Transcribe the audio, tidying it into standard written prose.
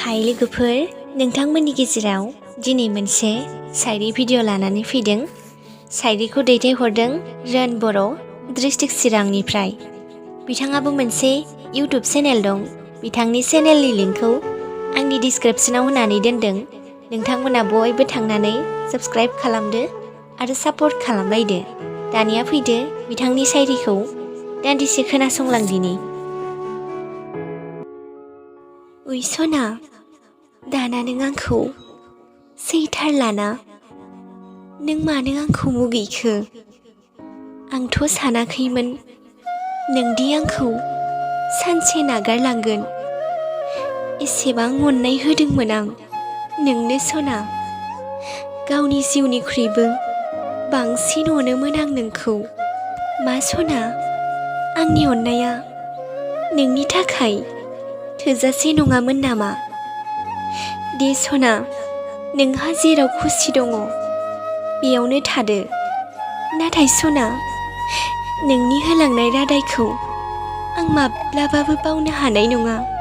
हाय लोगोफोर, नोंथांमोननि गेजेराव दिनै मोनसे शायरी भिडिअ लानानै फैदों। शायरीखौ दैथायहरदों रन बर' डिस्ट्रिक्ट चिरांनिफ्राय। बिथाङाबो मोनसे इउटुब चेनेल दं। बिथांनि चेनेलनि लिंकखौ आंनि डिसक्रिप्शनाव होनानै दोनदों। नोंथांमोना बयबो थांनानै साबस्क्राइब खालामदो आरो सापर्ट खालामलायदो। दानिया फैदो बिथांनि शायरीखौ दान्दिसे खोनासंलांदिनि। उइ सना, दाना नों आंखौ सैथारलाना? नों मानो आंखौ मुगैखो? आंथ' सानाखैमोन नोंदि आंखौ सानसे नागारलांगोन। एसेबां अननाय होदोंमोन आं नोंनो सना। गावनि जिउनिख्रुइबो बांसिन अनोमोन आं नोंखौ। मा सना, आंनि अननाया नोंनि थाखाय थोजासे नङामोन नामा? दे सना, नोंहा जेराव खुसि दङ बेयावनो थादो। नाथाय सना, नोंनि होलांनाय रादायखौ आं माब्लाबाबो बावनो हानाय नङा।